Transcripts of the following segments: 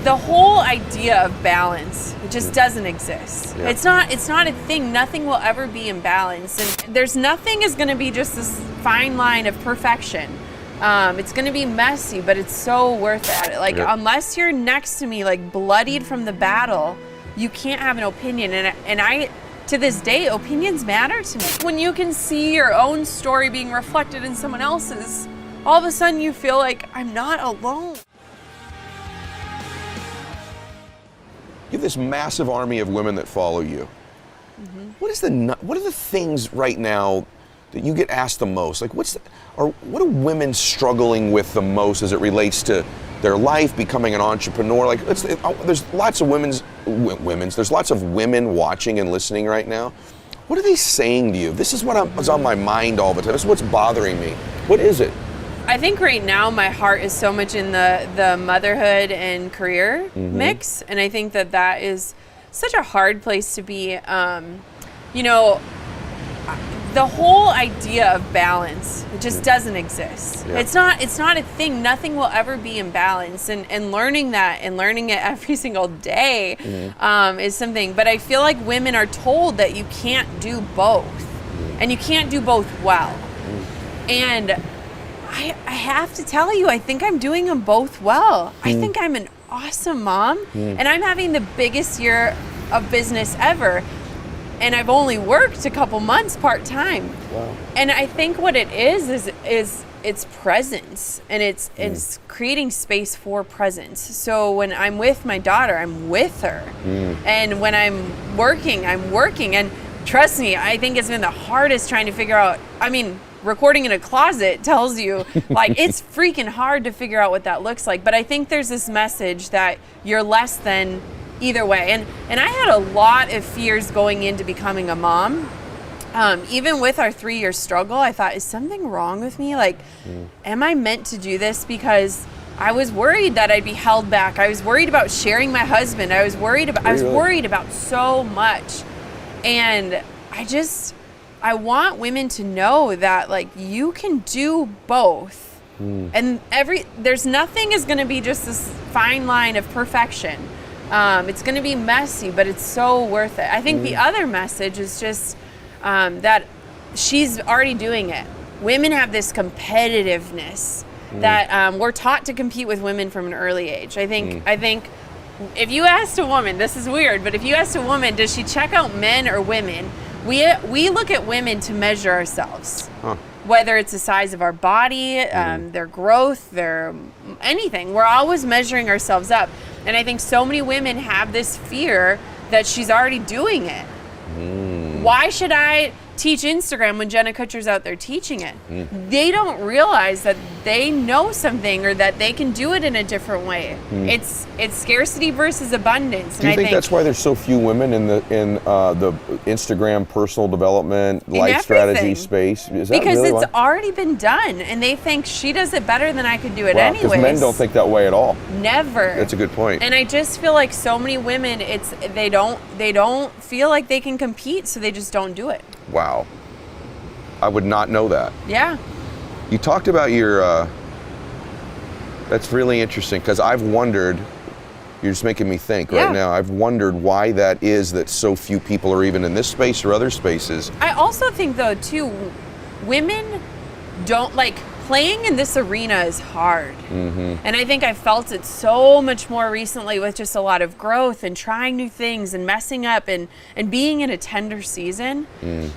The whole idea of balance, it just doesn't exist. Yeah. It's not a thing. Nothing will ever be in balance. And there's nothing is going to be just this fine line of perfection. It's going to be messy, but it's so worth it. Like, unless you're next to me, like bloodied from the battle, you can't have an opinion. And I, to this day, opinions matter to me. When you can see your own story being reflected in someone else's, all of a sudden you feel like I'm not alone. You have this massive army of women that follow you. What are the things right now that you get asked the most? Like, what are women struggling with the most as it relates to their life, becoming an entrepreneur? Like, there's lots of there's lots of women watching and listening right now. What are they saying to you? This is what's on my mind all the time. This is what's bothering me. What is it? I think right now my heart is so much in the motherhood and career mix, and I think that is such a hard place to be. You know, the whole idea of balance, it just doesn't exist. Yeah. It's not a thing. Nothing will ever be in balance, and learning that and learning it every single day is something. But I feel like women are told that you can't do both, and you can't do both well, and I have to tell you, I think I'm doing them both well. I think I'm an awesome mom, and I'm having the biggest year of business ever. And I've only worked a couple months part-time. Wow. And I think what it is it's presence, and it's creating space for presence. So when I'm with my daughter, I'm with her. And when I'm working, and trust me, I think it's been the hardest trying to figure out, recording in a closet tells you, like, it's freaking hard to figure out what that looks like. But I think there's this message that you're less than either way. And I had a lot of fears going into becoming a mom. Even with our 3-year struggle, I thought, is something wrong with me? Like, am I meant to do this? Because I was worried that I'd be held back. I was worried about sharing my husband. I was worried about so much. And I want women to know that, like, you can do both. And there's nothing is going to be just this fine line of perfection. It's going to be messy, but it's so worth it. I think the other message is just that she's already doing it. Women have this competitiveness that we're taught to compete with women from an early age. I think if you asked a woman, this is weird, but if you asked a woman, does she check out men or women? We look at women to measure ourselves. Whether it's the size of our body, their growth, their anything. We're always measuring ourselves up. And I think so many women have this fear that she's already doing it. Why should I teach Instagram when Jenna Kutcher's out there teaching it? They don't realize that they know something, or that they can do it in a different way. It's scarcity versus abundance. Do you think that's why there's so few women in the Instagram personal development life strategy space? Is that because really it's already been done, and they think she does it better than I could do it anyways. Because men don't think that way at all. Never. That's a good point. And I just feel like so many women, they don't feel like they can compete, so they just don't do it. Wow. I would not know that. Yeah. You talked about your, that's really interesting, because I've wondered, you're just making me think right now, I've wondered why that is that so few people are even in this space or other spaces. I also think, though, too, women don't, like, playing in this arena is hard. And I think I felt it so much more recently with just a lot of growth and trying new things and messing up and being in a tender season.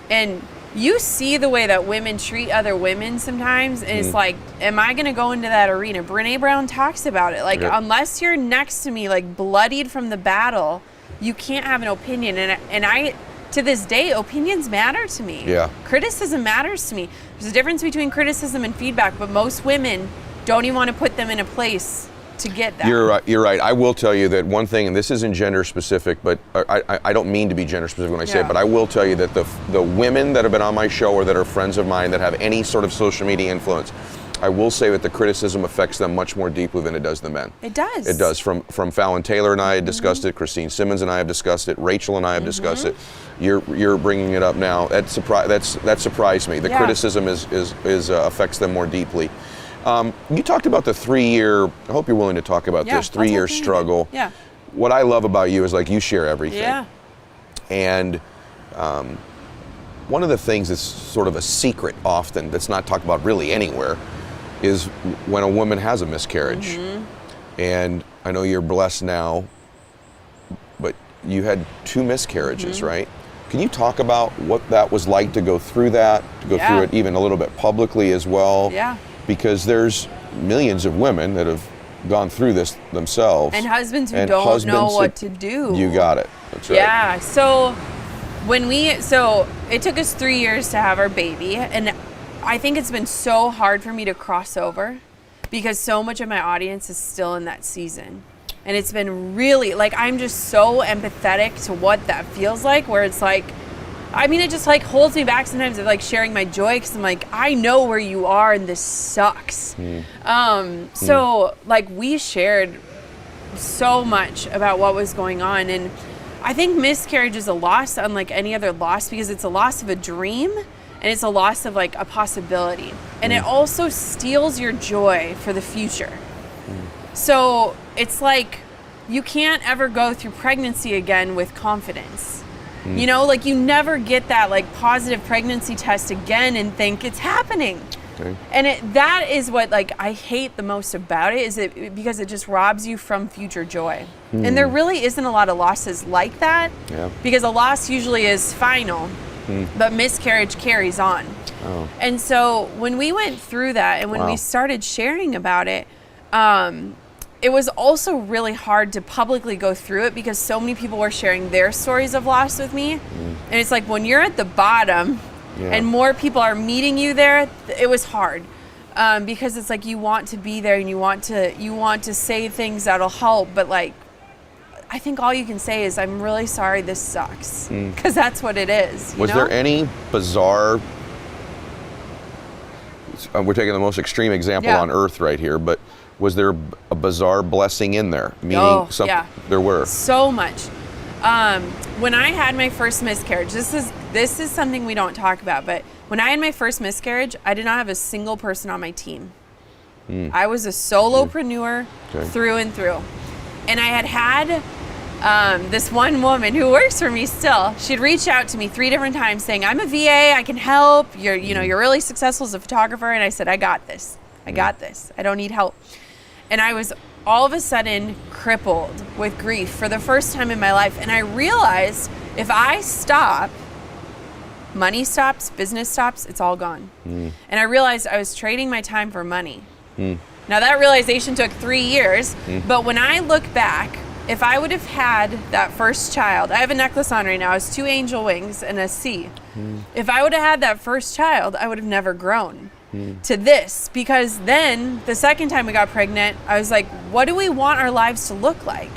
And you see the way that women treat other women sometimes, and it's like, am I going to go into that arena? Brene Brown talks about it. Like, unless you're next to me, like, bloodied from the battle, you can't have an opinion. And I, to this day, opinions matter to me. Criticism matters to me. There's a difference between criticism and feedback, but most women don't even want to put them in a place to get that. You're right. I will tell you that one thing, and this isn't gender specific, but I don't mean to be gender specific when I say it, but I will tell you that the women that have been on my show or that are friends of mine that have any sort of social media influence, I will say that the criticism affects them much more deeply than it does the men. It does. It does. From Fallon Taylor and I had discussed it. Christine Simmons and I have discussed it. Rachel and I have discussed it. You're bringing it up now. That surprised me. The criticism is affects them more deeply. You talked about the 3-year, I hope you're willing to talk about this, 3-year struggle. Yeah. What I love about you is like you share everything. Yeah. And one of the things that's sort of a secret often, that's not talked about really anywhere, is when a woman has a miscarriage. Mm-hmm. And I know you're blessed now, but you had 2 miscarriages, mm-hmm. right? Can you talk about what that was like to go through that, to go through it even a little bit publicly as well? Yeah. Because there's millions of women that have gone through this themselves. And husbands who don't know what to do. You got it. That's right. Yeah. So it took us 3 years to have our baby, and I think it's been so hard for me to cross over because so much of my audience is still in that season. And it's been really, like, I'm just so empathetic to what that feels like, where it's like, I mean, it just like holds me back sometimes of like sharing my joy, because I'm like, I know where you are and this sucks. So like we shared so much about what was going on. And I think miscarriage is a loss unlike any other loss, because it's a loss of a dream and it's a loss of like a possibility. And it also steals your joy for the future. So it's like you can't ever go through pregnancy again with confidence. You know, like you never get that like positive pregnancy test again and think it's happening. Okay. And that is what like I hate the most about it, is it because it just robs you from future joy. And there really isn't a lot of losses like that, because a loss usually is final, but miscarriage carries on. Oh. And so when we went through that and when we started sharing about it, it was also really hard to publicly go through it because so many people were sharing their stories of loss with me. And it's like when you're at the bottom and more people are meeting you there, it was hard. Because it's like you want to be there and you want to say things that'll help, but like I think all you can say is, I'm really sorry this sucks, because that's what it is. Was there any bizarre, we're taking the most extreme example on earth right here, but was there a bizarre blessing in there? Meaning there were. So much. When I had my first miscarriage, this is something we don't talk about, but when I had my first miscarriage, I did not have a single person on my team. I was a solopreneur through and through. And I had this one woman who works for me still. She'd reached out to me 3 different times saying, I'm a VA, I can help. You're really successful as a photographer. And I said, I got this. I got this. I don't need help. And I was all of a sudden crippled with grief for the first time in my life. And I realized if I stop, money stops, business stops, it's all gone. And I realized I was trading my time for money. Now that realization took 3 years, but when I look back, if I would have had that first child, I have a necklace on right now, it's 2 angel wings and a C. If I would have had that first child, I would have never grown to this, because then the second time we got pregnant, I was like, what do we want our lives to look like?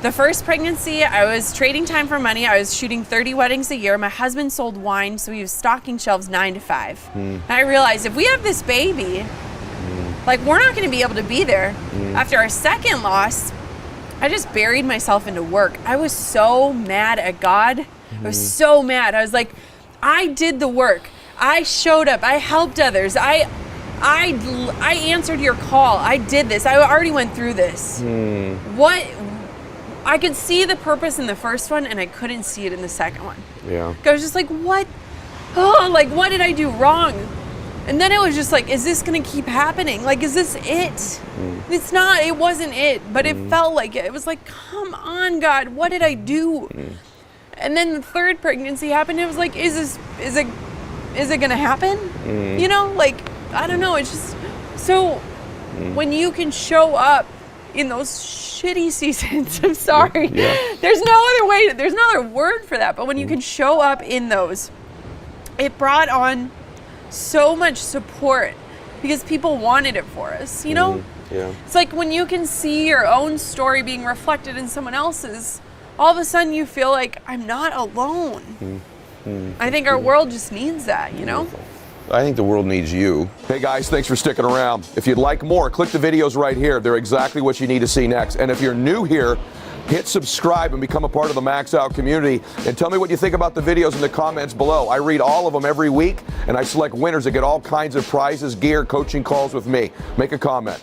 The first pregnancy, I was trading time for money. I was shooting 30 weddings a year. My husband sold wine, so he was stocking shelves 9 to 5. And I realized if we have this baby, like we're not going to be able to be there. After our second loss, I just buried myself into work. I was so mad at God. I was so mad. I was like, I did the work. I showed up. I helped others. I answered your call. I did this. I already went through this. What? I could see the purpose in the first one, and I couldn't see it in the second one. I was just like, what? Oh, like, what did I do wrong? And then it was just like, is this going to keep happening? Like, is this it? It's not. It wasn't it, but it felt like it. It was like, come on, God, what did I do? And then the third pregnancy happened. It was like, is it going to happen? You know, like, I don't know. It's just so when you can show up in those shitty seasons, I'm sorry. There's no other word for that. But when you can show up in those, it brought on so much support because people wanted it for us, you know? It's like when you can see your own story being reflected in someone else's, all of a sudden you feel like I'm not alone. I think our world just needs that, you know? I think the world needs you. Hey guys, thanks for sticking around. If you'd like more, click the videos right here. They're exactly what you need to see next. And if you're new here, hit subscribe and become a part of the Max Out community. And tell me what you think about the videos in the comments below. I read all of them every week, and I select winners that get all kinds of prizes, gear, coaching calls with me. Make a comment.